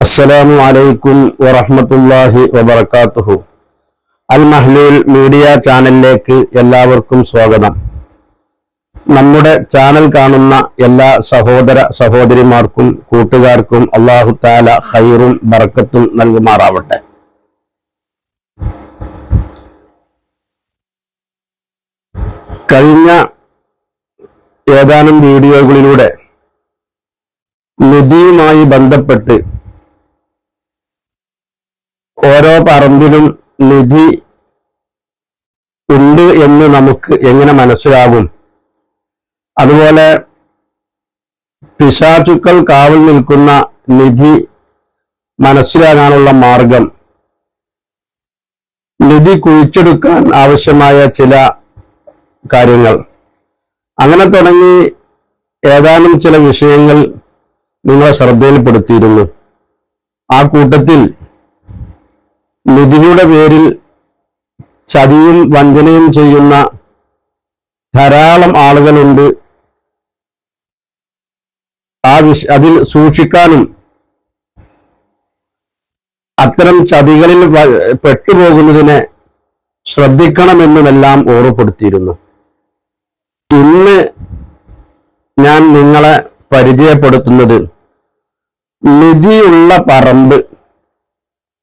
അസ്സലാമു അലൈക്കും വറഹ്മത്തുള്ളാഹി വബറകാതുഹു. അൽ മഹ്ലൂൽ മീഡിയ ചാനലിലേക്ക് എല്ലാവർക്കും സ്വാഗതം. നമ്മുടെ ചാനൽ കാണുന്ന എല്ലാ സഹോദര സഹോദരിമാർക്കും കൂട്ടുകാർക്കും അല്ലാഹു തആല ഖൈറും ബറക്കത്തും നൽകുമാറാവട്ടെ. കഴിഞ്ഞ ഏതാനും വീഡിയോകളിലൂടെ നിധിയുമായി ബന്ധപ്പെട്ട് ഓരോ പറമ്പിലും നിധി ഉണ്ട് എന്ന് നമുക്ക് എങ്ങനെ മനസ്സിലാകും, അതുപോലെ പിശാചുക്കൾ കാവൽ നിൽക്കുന്ന നിധി മനസ്സിലാകാനുള്ള മാർഗം, നിധി കുഴിച്ചെടുക്കാൻ ആവശ്യമായ ചില കാര്യങ്ങൾ, അങ്ങനെ തുടങ്ങി ഏതാനും ചില വിഷയങ്ങൾ നിങ്ങളെ ശ്രദ്ധയിൽപ്പെടുത്തിയിരുന്നു. ആ കൂട്ടത്തിൽ നിധിയുടെ പേരിൽ ചതിയും വഞ്ചനയും ചെയ്യുന്ന ധാരാളം ആളുകളുണ്ട്. അതിൽ സൂക്ഷിക്കാനും അത്തരം ചതികളിൽ പെട്ടുപോകുന്നതിനെ ശ്രദ്ധിക്കണമെന്നുമെല്ലാം ഓർമ്മപ്പെടുത്തിയിരുന്നു. ഇന്ന് ഞാൻ നിങ്ങളെ പരിചയപ്പെടുത്തുന്നത് നിധിയുള്ള പറമ്പ്,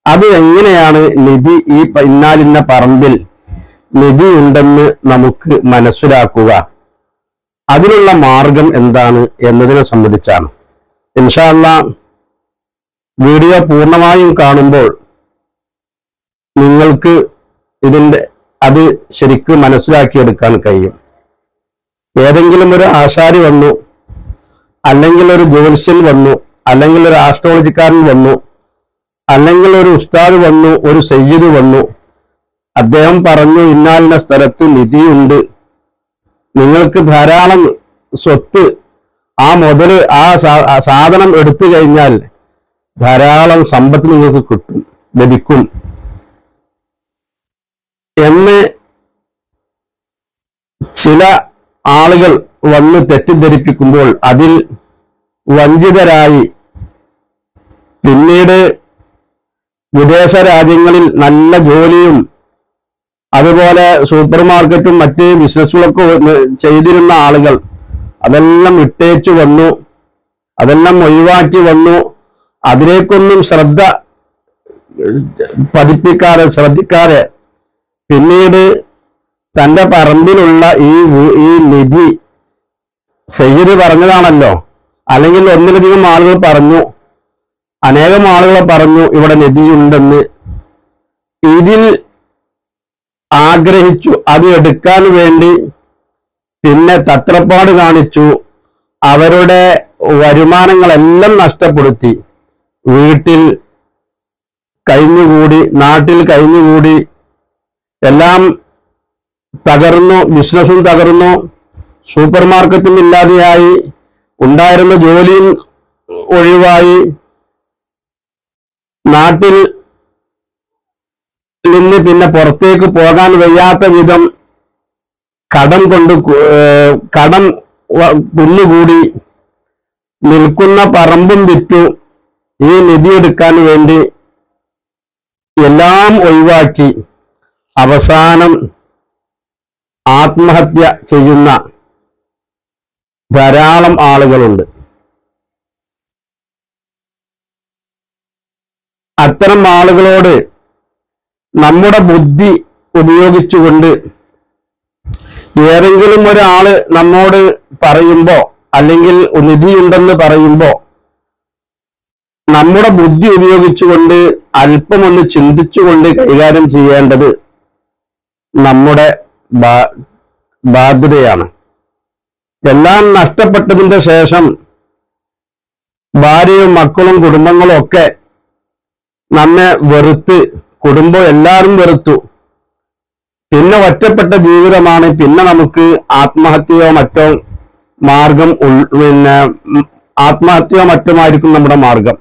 അത് എങ്ങനെയാണ് നിധി, ഈ ഇന്നാലിന്ന പറമ്പിൽ നിധി ഉണ്ടെന്ന് നമുക്ക് മനസ്സിലാക്കുക, അതിനുള്ള മാർഗം എന്താണ് എന്നതിനെ സംബന്ധിച്ചാണ്. ഇൻഷാ അല്ലാഹ് വീഡിയോ പൂർണ്ണമായും കാണുമ്പോൾ നിങ്ങൾക്ക് അത് ശരിക്കും മനസ്സിലാക്കിയെടുക്കാൻ കഴിയും. ഏതെങ്കിലും ഒരു ആശാരി വന്നു, അല്ലെങ്കിൽ ഒരു ജ്യോത്സ്യൻ വന്നു, അല്ലെങ്കിൽ ഒരു ആസ്ട്രോളജിക്കാരൻ വന്നു, അല്ലെങ്കിൽ ഒരു ഉസ്താദ് വന്നു, ഒരു സയ്യിദ് വന്നു, അദ്ദേഹം പറഞ്ഞു ഇന്നാലിന സ്ഥലത്ത് നിധിയുണ്ട്, നിങ്ങൾക്ക് ധാരാളം സ്വത്ത്, ആ മുതല് ആ സാധനം എടുത്തു കഴിഞ്ഞാൽ ധാരാളം സമ്പത്ത് നിങ്ങൾക്ക് ലഭിക്കും എന്ന് ചില ആളുകൾ വന്ന് തെറ്റിദ്ധരിപ്പിക്കുമ്പോൾ അതിൽ വഞ്ചിതരായി പിന്നീട് വിദേശ രാജ്യങ്ങളിൽ നല്ല ജോലിയും അതുപോലെ സൂപ്പർ മാർക്കറ്റും മറ്റ് ബിസിനസ്സുകളൊക്കെ ചെയ്തിരുന്ന ആളുകൾ അതെല്ലാം ഇട്ടേച്ചു വന്നു, അതെല്ലാം ഒഴിവാക്കി വന്നു. അതിലേക്കൊന്നും ശ്രദ്ധിക്കാതെ പിന്നീട് തന്റെ പറമ്പിലുള്ള ഈ നിധി സയ്യിദ് പറഞ്ഞതാണല്ലോ, അല്ലെങ്കിൽ ഒന്നിലധികം ആളുകൾ പറഞ്ഞു, അനേകം ആളുകളെ പറഞ്ഞു ഇവിടെ നിധിയുണ്ടെന്ന്, ഇതിൽ ആഗ്രഹിച്ചു, അത് എടുക്കാൻ വേണ്ടി പിന്നെ തത്രപ്പാട് കാണിച്ചു, അവരുടെ വരുമാനങ്ങളെല്ലാം നഷ്ടപ്പെടുത്തി, വീട്ടിൽ കഴിഞ്ഞുകൂടി, നാട്ടിൽ കഴിഞ്ഞുകൂടി, എല്ലാം തകർന്നു, ബിസിനസ്സും തകർന്നു, സൂപ്പർ മാർക്കറ്റും ഇല്ലാതെയായി, ഉണ്ടായിരുന്ന ജോലിയും ഒഴിവായി, നാട്ടിൽ നിന്ന് പിന്നെ പുറത്തേക്ക് പോകാൻ വയ്യാത്ത വിധം കടം കുന്നുകൂടി, നിൽക്കുന്ന പറമ്പും വിറ്റു ഈ നിധി എടുക്കാൻ വേണ്ടി എല്ലാം ഒഴിവാക്കി അവസാനം ആത്മഹത്യ ചെയ്യുന്ന ധാരാളം ആളുകളുണ്ട്. അത്തരം ആളുകളോട് നമ്മുടെ ബുദ്ധി ഉപയോഗിച്ചുകൊണ്ട് ഏതെങ്കിലും ഒരാള് നമ്മോട് പറയുമ്പോ, അല്ലെങ്കിൽ നിധിയുണ്ടെന്ന് പറയുമ്പോ, നമ്മുടെ ബുദ്ധി ഉപയോഗിച്ചുകൊണ്ട് അല്പമൊന്ന് ചിന്തിച്ചുകൊണ്ട് കൈകാര്യം ചെയ്യേണ്ടത് നമ്മുടെ ബാധ്യതയാണ്. എല്ലാം നഷ്ടപ്പെട്ടതിന്റെ ശേഷം ഭാര്യയും മക്കളും കുടുംബങ്ങളും ഒക്കെ നമ്മെ വെറുത്ത്, കുടുംബം എല്ലാവരും വെറുത്തു, പിന്നെ ഒറ്റപ്പെട്ട ജീവിതമാണ്, പിന്നെ നമുക്ക് ആത്മഹത്യയോ മറ്റോ മാർഗം, പിന്നെ ആത്മഹത്യയോ മറ്റുമായിരിക്കും നമ്മുടെ മാർഗം.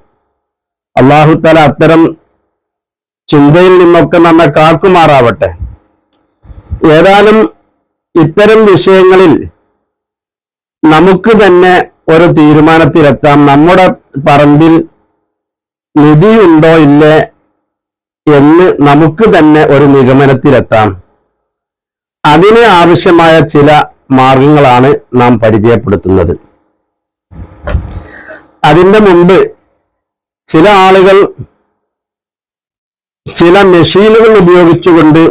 അല്ലാഹു തആല അത്തരം ചിന്തയിൽ നിന്നൊക്കെ നമ്മെ കാക്കുമാറാവട്ടെ. ഏതായാലും ഇത്തരം വിഷയങ്ങളിൽ നമുക്ക് തന്നെ ഒരു തീരുമാനത്തിലെത്താം. നമ്മുടെ പറമ്പിൽ ഉണ്ടോ ഇല്ലേ എന്ന് നമുക്ക് തന്നെ ഒരു നിഗമനത്തിലെത്താം. അതിന് ആവശ്യമായ ചില മാർഗങ്ങളാണ് നാം പരിചയപ്പെടുത്തുന്നത്. അതിന്റെ മുമ്പ് ചില ആളുകൾ ചില മെഷീനുകൾ ഉപയോഗിച്ചുകൊണ്ട്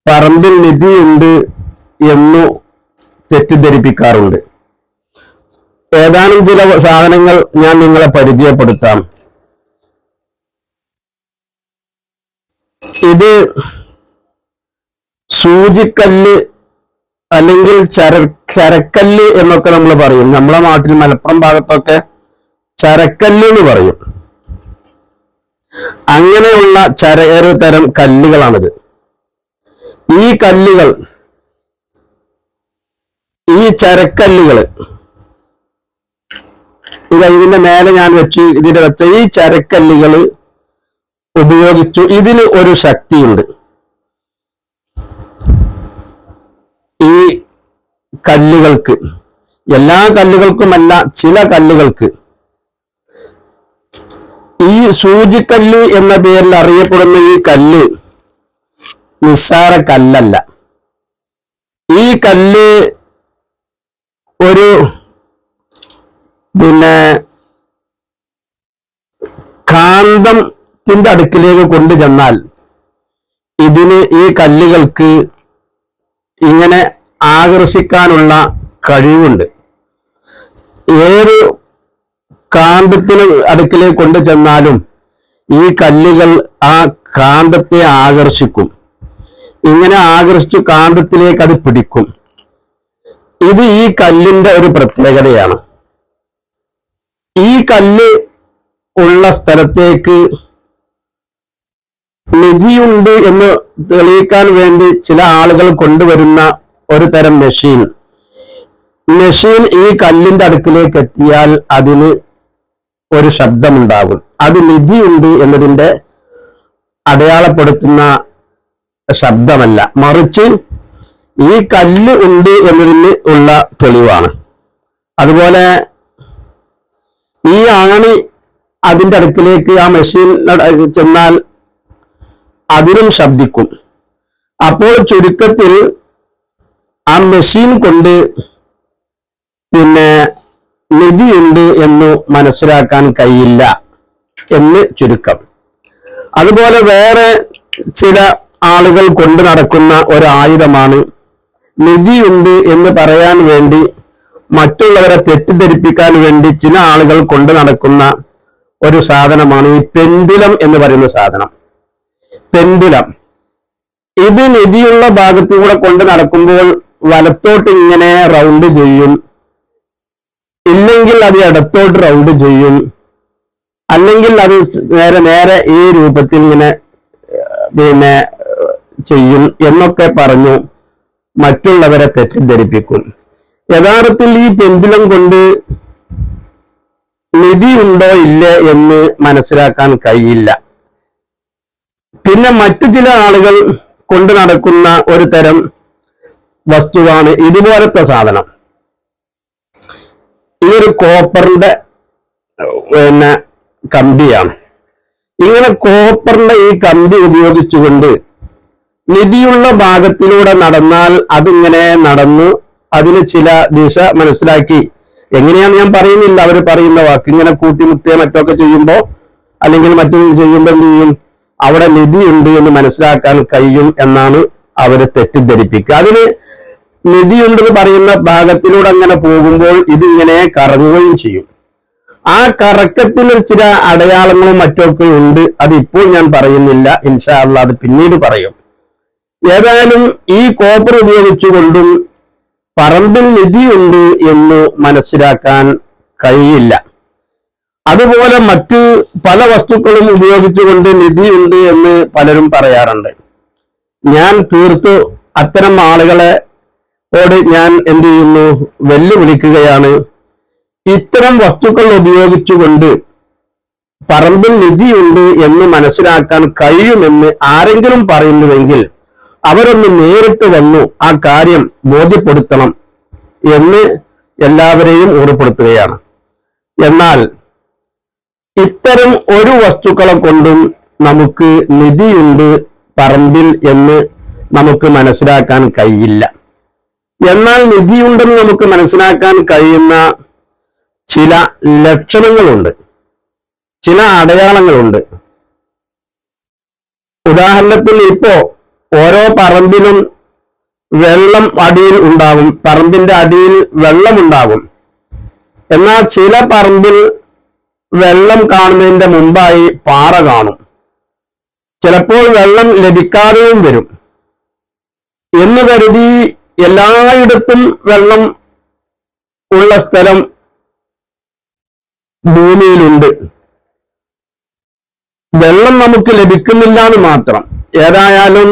പറമ്പിൽ നിധിയുണ്ട് എന്നു തെറ്റിദ്ധരിപ്പിക്കാറുണ്ട്. ഏതാനും ചില സാധനങ്ങൾ ഞാൻ നിങ്ങളെ പരിചയപ്പെടുത്താം. ഇത് സൂചിക്കല്ല് അല്ലെങ്കിൽ ചരക്കല്ല് എന്നൊക്കെ നമ്മൾ പറയും. നമ്മളെ നാട്ടിൽ മലപ്പുറം ഭാഗത്തൊക്കെ ചരക്കല്ല് എന്ന് പറയും. അങ്ങനെയുള്ള ഒരു തരം കല്ലുകളാണിത്. ഈ കല്ലുകൾ, ഈ ചരക്കല്ലുകൾ, ഇതിന്റെ മേലെ ഞാൻ ഇതിന്റെ വെച്ച ഈ ചരക്കല്ലുകൾ ഉപയോഗിച്ചു. ഇതിന് ഒരു ശക്തിയുണ്ട്. ഈ കല്ലുകൾക്ക്, എല്ലാ കല്ലുകൾക്കുമല്ല, ചില കല്ലുകൾക്ക്, ഈ സൂചിക്കല്ല് എന്ന പേരിൽ അറിയപ്പെടുന്ന ഈ കല്ല് നിസ്സാര കല്ലല്ല. ഈ കല്ല് ഒരു കാന്തത്തിന്റെ അടുക്കിലേക്ക് കൊണ്ടുചെന്നാൽ ഈ കല്ലുകൾക്ക് ഇങ്ങനെ ആകർഷിക്കാനുള്ള കഴിവുണ്ട്. ഏത് കാന്തത്തിന് അടുക്കിലേക്ക് കൊണ്ടുചെന്നാലും ഈ കല്ലുകൾ ആ കാന്തത്തെ ആകർഷിക്കും. ഇങ്ങനെ ആകർഷിച്ചു കാന്തത്തിലേക്ക് അത് പിടിക്കും. ഇത് ഈ കല്ലിന്റെ ഒരു പ്രത്യേകതയാണ്. ഈ കല്ല് ഉള്ള സ്ഥലത്തേക്ക് നിധിയുണ്ട് എന്ന് തെളിയിക്കാൻ വേണ്ടി ചില ആളുകൾ കൊണ്ടുവരുന്ന ഒരു തരം മെഷീൻ ഈ കല്ലിന്റെ അടുക്കിലേക്ക് എത്തിയാൽ അതിന് ഒരു ശബ്ദമുണ്ടാകും. അത് നിധിയുണ്ട് എന്നതിന്റെ അടയാളപ്പെടുത്തുന്ന ശബ്ദമല്ല, മറിച്ച് ഈ കല്ല് ഉണ്ട് എന്നതിന് ഉള്ള തെളിവാണ്. അതുപോലെ ഈ ആണി അതിന്റെ അടുക്കിലേക്ക് ആ മെഷീൻ ചെന്നാൽ അതിനും ശബ്ദിക്കും. അപ്പോൾ ചുരുക്കത്തിൽ ആ മെഷീൻ കൊണ്ട് നിധിയുണ്ട് എന്ന് മനസ്സിലാക്കാൻ കഴിയില്ല എന്ന് ചുരുക്കം. അതുപോലെ വേറെ ചില ആളുകൾ കൊണ്ടു നടക്കുന്ന ഒരു ആയുധമാണ്, നിധിയുണ്ട് എന്ന് പറയാൻ വേണ്ടി, മറ്റുള്ളവരെ തെറ്റിദ്ധരിപ്പിക്കാൻ വേണ്ടി ചില ആളുകൾ കൊണ്ടു നടക്കുന്ന ഒരു സാധനമാണ് ഈ പെൻഡുലം എന്ന് പറയുന്ന സാധനം. പെൻഡുലം ഇത് നിധിയുള്ള ഭാഗത്തൂടെ കൊണ്ട് നടക്കുമ്പോൾ വലത്തോട്ട് ഇങ്ങനെ റൗണ്ട് ചെയ്യും, ഇല്ലെങ്കിൽ അത് ഇടത്തോട്ട് റൗണ്ട് ചെയ്യും, അല്ലെങ്കിൽ അത് നേരെ ഈ രൂപത്തിൽ ഇങ്ങനെ ചെയ്യും എന്നൊക്കെ പറഞ്ഞു മറ്റുള്ളവരെ തെറ്റിദ്ധരിപ്പിക്കും. യഥാർത്ഥത്തിൽ ഈ പെൻഡുലം കൊണ്ട് നിധിയുണ്ടോ ഇല്ലേ എന്ന് മനസ്സിലാക്കാൻ കഴിയില്ല. പിന്നെ മറ്റു ചില ആളുകൾ കൊണ്ടു നടക്കുന്ന ഒരു തരം വസ്തുവാണ് ഇതുപോലത്തെ സാധനം. ഈ ഒരു കോപ്പറിന്റെ കമ്പിയാണ്. ഇങ്ങനെ കോപ്പറിന്റെ ഈ കമ്പി ഉപയോഗിച്ചുകൊണ്ട് നിധിയുള്ള ഭാഗത്തിലൂടെ നടന്നാൽ അതിങ്ങനെ നടന്നു അതിന് ചില ദിശ മനസ്സിലാക്കി, എങ്ങനെയാന്ന് ഞാൻ പറയുന്നില്ല, അവർ പറയുന്ന വാക്ക് ഇങ്ങനെ കൂട്ടിമുട്ടിയ മറ്റൊക്കെ ചെയ്യുമ്പോ അല്ലെങ്കിൽ മറ്റു ചെയ്യുമ്പോൾ എന്ത് ചെയ്യും, അവിടെ നിധിയുണ്ട് എന്ന് മനസ്സിലാക്കാൻ കഴിയും എന്നാണ് അവര് തെറ്റിദ്ധരിപ്പിക്കുക. അതിന് നിധിയുണ്ടെന്ന് പറയുന്ന ഭാഗത്തിലൂടെ അങ്ങനെ പോകുമ്പോൾ ഇതിങ്ങനെ കറങ്ങുകയും ചെയ്യും. ആ കറക്കത്തിന് ചില അടയാളങ്ങളും മറ്റൊക്കെ ഉണ്ട്. അതിപ്പോൾ ഞാൻ പറയുന്നില്ല, ഇൻഷാ അല്ലാഹ് അത് പിന്നീട് പറയും. ഏതായാലും ഈ കോപ്പർ ഉപയോഗിച്ചുകൊണ്ടും പറമ്പിൽ നിധിയുണ്ട് എന്ന് മനസ്സിലാക്കാൻ കഴിയില്ല. അതുപോലെ മറ്റ് പല വസ്തുക്കളും ഉപയോഗിച്ചുകൊണ്ട് നിധിയുണ്ട് എന്ന് പലരും പറയാറുണ്ട്. ഞാൻ തീർത്തു അത്തരം ആളുകളോട് ഞാൻ എന്ത് ചെയ്യുന്നു, വെല്ലുവിളിക്കുകയാണ്. ഇത്തരം വസ്തുക്കൾ ഉപയോഗിച്ചുകൊണ്ട് പറമ്പിൽ നിധിയുണ്ട് എന്ന് മനസ്സിലാക്കാൻ കഴിയുമെന്ന് ആരെങ്കിലും പറയുന്നുവെങ്കിൽ അവരൊന്ന് നേരിട്ട് വന്നു ആ കാര്യം ബോധ്യപ്പെടുത്തണം എന്ന് എല്ലാവരെയും ഓർമ്മപ്പെടുത്തുകയാണ്. എന്നാൽ ഇത്തരം ഒരു വസ്തുക്കളെ കൊണ്ടും നമുക്ക് നിധിയുണ്ട് പറമ്പിൽ എന്ന് നമുക്ക് മനസ്സിലാക്കാൻ കഴിയില്ല. എന്നാൽ നിധിയുണ്ടെന്ന് നമുക്ക് മനസ്സിലാക്കാൻ കഴിയുന്ന ചില ലക്ഷണങ്ങളുണ്ട്, ചില അടയാളങ്ങളുണ്ട്. ഉദാഹരണത്തിന് ഇപ്പോ ഓരോ പറമ്പിലും വെള്ളം അടിയിൽ ഉണ്ടാകും, പറമ്പിന്റെ അടിയിൽ വെള്ളമുണ്ടാകും. എന്നാൽ ചില പറമ്പിൽ വെള്ളം കാണുന്നതിന്റെ മുമ്പായി പാറ കാണും. ചിലപ്പോൾ വെള്ളം ലഭിക്കാതെയും വരും. എന്ന് കരുതി എല്ലായിടത്തും വെള്ളം ഉള്ള സ്ഥലം ഭൂമിയിലുണ്ട്. വെള്ളം നമുക്ക് ലഭിക്കുന്നില്ല എന്ന് മാത്രം. ഏതായാലും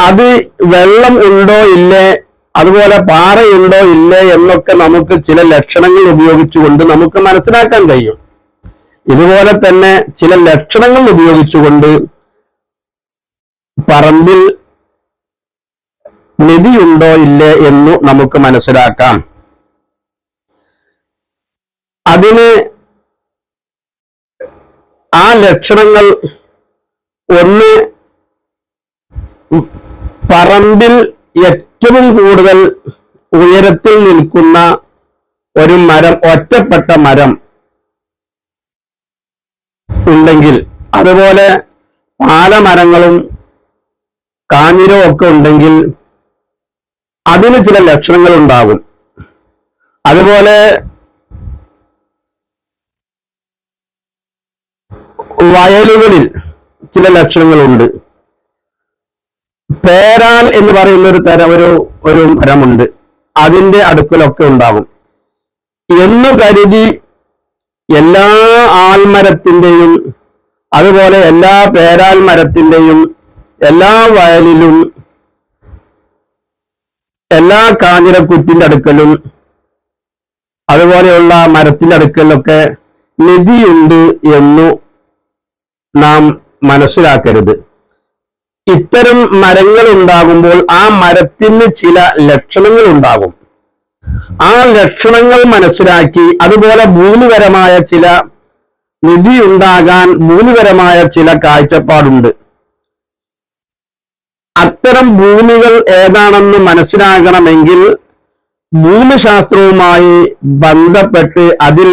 അത് വെള്ളം ഉണ്ടോ ഇല്ലേ, അതുപോലെ പാറയുണ്ടോ ഇല്ലേ എന്നൊക്കെ നമുക്ക് ചില ലക്ഷണങ്ങൾ ഉപയോഗിച്ചുകൊണ്ട് നമുക്ക് മനസ്സിലാക്കാൻ കഴിയും. ഇതുപോലെ തന്നെ ചില ലക്ഷണങ്ങൾ ഉപയോഗിച്ചുകൊണ്ട് പറമ്പിൽ നിധിയുണ്ടോ ഇല്ലേ എന്ന് നമുക്ക് മനസ്സിലാക്കാം. അതിന് ആ ലക്ഷണങ്ങൾ ഒന്ന്, പറമ്പിൽ ഏറ്റവും കൂടുതൽ ഉയരത്തിൽ നിൽക്കുന്ന ഒരു മരം, ഒറ്റപ്പെട്ട മരം ഉണ്ടെങ്കിൽ, അതുപോലെ പാലമരങ്ങളും കാഞ്ഞിരവും ഒക്കെ ഉണ്ടെങ്കിൽ അതിന് ചില ലക്ഷണങ്ങൾ ഉണ്ടാകും. അതുപോലെ വയലുകളിൽ ചില ലക്ഷണങ്ങളുണ്ട്. പേരാൽ എന്ന് പറയുന്ന ഒരു തരം ഒരു മരമുണ്ട്, അതിന്റെ അടുക്കലൊക്കെ ഉണ്ടാകും. എന്ന് കരുതി എല്ലാ ആൽമരത്തിന്റെയും അതുപോലെ എല്ലാ പേരാൽ മരത്തിന്റെയും എല്ലാ വയലിലും എല്ലാ കാഞ്ഞിരക്കുറ്റിന്റെ അടുക്കലും അതുപോലെയുള്ള മരത്തിന്റെ അടുക്കലൊക്കെ നിധിയുണ്ട് എന്നു നാം മനസ്സിലാക്കരുത്. ഇത്തരം മരങ്ങൾ ഉണ്ടാകുമ്പോൾ ആ മരത്തിന് ചില ലക്ഷണങ്ങൾ ഉണ്ടാകും. ആ ലക്ഷണങ്ങൾ മനസ്സിലാക്കി അതുപോലെ ഭൂമിപരമായ ചില നിധി ഉണ്ടാകാൻ ഭൂമിപരമായ ചില കാഴ്ചപ്പാടുണ്ട്. അത്തരം ഭൂമികൾ ഏതാണെന്ന് മനസ്സിലാകണമെങ്കിൽ ഭൂമിശാസ്ത്രവുമായി ബന്ധപ്പെട്ട് അതിൽ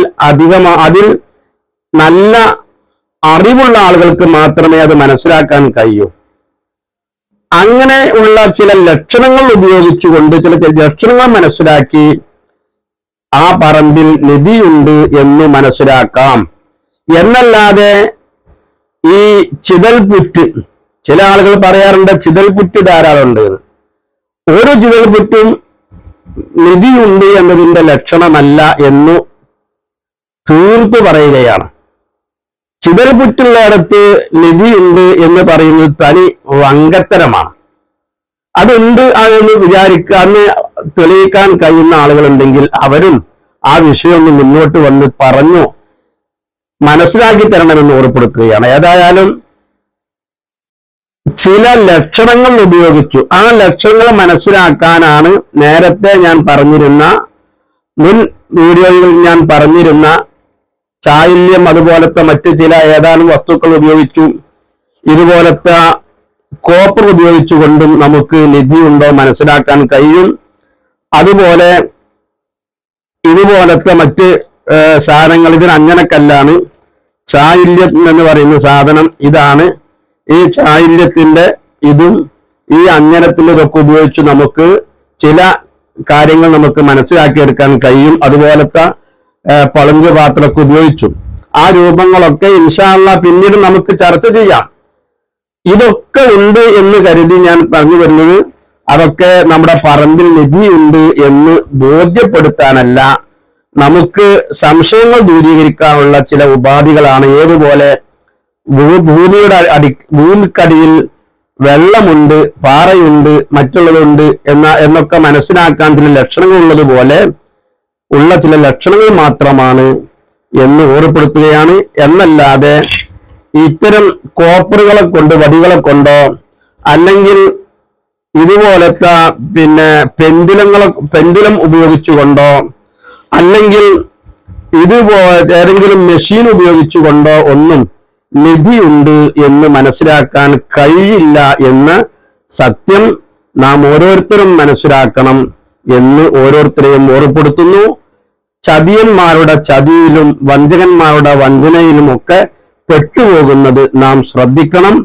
നല്ല അറിവുള്ള ആളുകൾക്ക് മാത്രമേ അത് മനസ്സിലാക്കാൻ കഴിയൂ. അങ്ങനെ ഉള്ള ചില ലക്ഷണങ്ങൾ ഉപയോഗിച്ചുകൊണ്ട് ചില ലക്ഷണങ്ങൾ മനസ്സിലാക്കി ആ പറമ്പിൽ നിധിയുണ്ട് എന്ന് മനസ്സിലാക്കാം. എന്നല്ലാതെ ഈ ചിതൽപുറ്റ്, ചില ആളുകൾ പറയാറുണ്ട് ചിതൽപുറ്റ് ധാരാളം ഉണ്ട്. ഒരു ചിതൽപുറ്റും നിധിയുണ്ട് എന്നതിന്റെ ലക്ഷണമല്ല എന്നു തീർത്തു പറയുകയാണ്. ചിതൽപുറ്റുള്ളിടത്ത് നിധിയുണ്ട് എന്ന് പറയുന്നത് തനി വങ്കത്തരമാണ്. അതുണ്ട് എന്ന് വിചാരിക്കുക, അന്ന് തെളിയിക്കാൻ കഴിയുന്ന ആളുകളുണ്ടെങ്കിൽ അവരും ആ വിഷയം ഒന്ന് മുന്നോട്ട് വന്ന് പറഞ്ഞു മനസ്സിലാക്കി തരണമെന്ന് ഓർപ്പെടുത്തുകയാണ്. ഏതായാലും ചില ലക്ഷണങ്ങൾ ഉപയോഗിച്ചു ആ ലക്ഷണങ്ങൾ മനസ്സിലാക്കാനാണ് നേരത്തെ ഞാൻ പറഞ്ഞിരുന്ന, മുൻ വീഡിയോയിൽ ഞാൻ പറഞ്ഞിരുന്ന ചായില്യം അതുപോലത്തെ മറ്റ് ചില ഏതാനും വസ്തുക്കൾ ഉപയോഗിച്ചു, ഇതുപോലത്തെ കോപ്പർ ഉപയോഗിച്ചുകൊണ്ടും നമുക്ക് നിധി ഉണ്ടോ മനസ്സിലാക്കാൻ കഴിയും. അതുപോലെ ഇതുപോലത്തെ മറ്റ് സാധനങ്ങൾ, ഇതിന് അഞ്ഞനക്കല്ലാണ് ചായില്യം എന്ന് പറയുന്ന സാധനം. ഇതാണ് ഈ ചായില്യത്തിന്റെ ഇതും ഈ അഞ്ഞനത്തിന്റെ ഇതൊക്കെ ഉപയോഗിച്ച് നമുക്ക് ചില കാര്യങ്ങൾ നമുക്ക് മനസ്സിലാക്കിയെടുക്കാൻ കഴിയും. അതുപോലത്തെ പളുങ്ക് പാത്രമൊക്കെ ഉപയോഗിച്ചു ആ രൂപങ്ങളൊക്കെ ഇൻഷാ അല്ലാഹ് പിന്നീട് നമുക്ക് ചർച്ച ചെയ്യാം. ഇതൊക്കെ ഉണ്ട് എന്ന് കരുതി ഞാൻ പറഞ്ഞു വരുന്നത് അതൊക്കെ നമ്മുടെ പറമ്പിൽ നിധിയുണ്ട് എന്ന് ബോധ്യപ്പെടുത്താനല്ല, നമുക്ക് സംശയങ്ങൾ ദൂരീകരിക്കാനുള്ള ചില ഉപാധികളാണ്. ഏതുപോലെ ഭൂമിക്കടിയിൽ വെള്ളമുണ്ട്, പാറയുണ്ട്, മറ്റുള്ളതുണ്ട് എന്നൊക്കെ മനസ്സിലാക്കാൻ ചില ലക്ഷണങ്ങൾ ഉള്ളതുപോലെ ഉള്ള ചില ലക്ഷണങ്ങൾ മാത്രമാണ് എന്ന് ഓർമ്മപ്പെടുത്തുകയാണ്. എന്നല്ലാതെ ഇത്തരം കോപ്പറുകളെ കൊണ്ട്, വടികളെ കൊണ്ടോ അല്ലെങ്കിൽ ഇതുപോലത്തെ പെൻഡുലം ഉപയോഗിച്ചുകൊണ്ടോ അല്ലെങ്കിൽ ഇതുപോലെ ഏതെങ്കിലും മെഷീൻ ഉപയോഗിച്ചുകൊണ്ടോ ഒന്നും നിധിയുണ്ട് എന്ന് മനസ്സിലാക്കാൻ കഴിയില്ല എന്ന സത്യം നാം ഓരോരുത്തരും മനസ്സിലാക്കണം എന്ന് ഓരോരുത്തരെയും ഓർമ്മപ്പെടുത്തുന്നു. ചതിയന്മാരുടെ ചതിയിലും വഞ്ചകന്മാരുടെ വഞ്ചനയിലും ഒക്കെ പെട്ടുപോകുന്നത് നാം ശ്രദ്ധിക്കണം.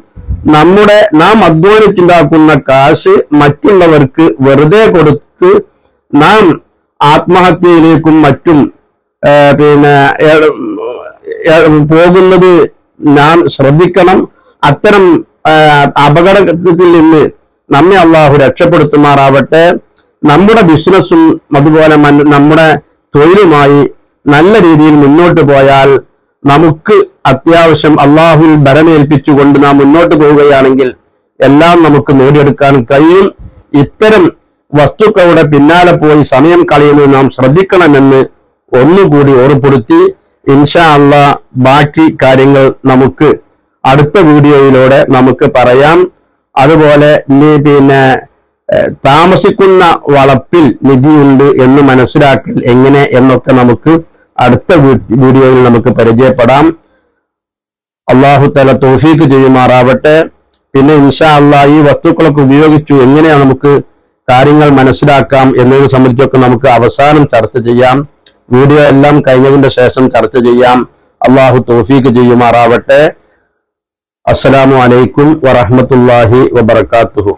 നാം അധ്വാനിച്ചുണ്ടാക്കുന്ന കാശ് മറ്റുള്ളവർക്ക് വെറുതെ കൊടുത്ത് നാം ആത്മഹത്യയിലേക്കും മറ്റും പോകുന്നത് നാം ശ്രദ്ധിക്കണം. അത്തരം അപകടത്തിൽ നിന്ന് നമ്മെ അള്ളാഹു രക്ഷപ്പെടുത്തുമാറാവട്ടെ. നമ്മുടെ ബിസിനസ്സും അതുപോലെ നമ്മുടെ തൊഴിലുമായി നല്ല രീതിയിൽ മുന്നോട്ട് പോയാൽ നമുക്ക് അത്യാവശ്യം അള്ളാഹുവിൽ ഭരമേൽപ്പിച്ചുകൊണ്ട് നാം മുന്നോട്ട് പോവുകയാണെങ്കിൽ എല്ലാം നമുക്ക് നേടിയെടുക്കാൻ കഴിയും. ഇത്തരം വസ്തുക്കളുടെ പിന്നാലെ പോയി സമയം കളയുന്നത് നാം ശ്രദ്ധിക്കണമെന്ന് ഒന്നുകൂടി ഓർമ്മപ്പെടുത്തി ഇൻഷാ അല്ലാഹ് ബാക്കി കാര്യങ്ങൾ നമുക്ക് അടുത്ത വീഡിയോയിലൂടെ നമുക്ക് പറയാം. അതുപോലെ താമസിക്കുന്ന വളപ്പിൽ നിധിയുണ്ട് എന്ന് മനസ്സിലാക്കൽ എങ്ങനെ എന്നൊക്കെ നമുക്ക് അടുത്ത വീഡിയോയിൽ നമുക്ക് പരിചയപ്പെടാം. അള്ളാഹു തആല തൗഫീഖ് ചെയ്യുമാറാവട്ടെ. പിന്നെ ഇൻഷാ അല്ലാഹ് ഈ വസ്തുക്കളൊക്കെ ഉപയോഗിച്ചു എങ്ങനെയാണ് നമുക്ക് കാര്യങ്ങൾ മനസ്സിലാക്കാം എന്നതിനെ സംബന്ധിച്ചൊക്കെ നമുക്ക് അവസാനം ചർച്ച ചെയ്യാം. വീഡിയോ എല്ലാം കഴിഞ്ഞതിന്റെ ശേഷം ചർച്ച ചെയ്യാം. അള്ളാഹു തൗഫീഖ് ചെയ്യുമാറാവട്ടെ. അസ്സലാമു അലൈക്കും വറഹ്മത്തുള്ളാഹി വബറകാതുഹു.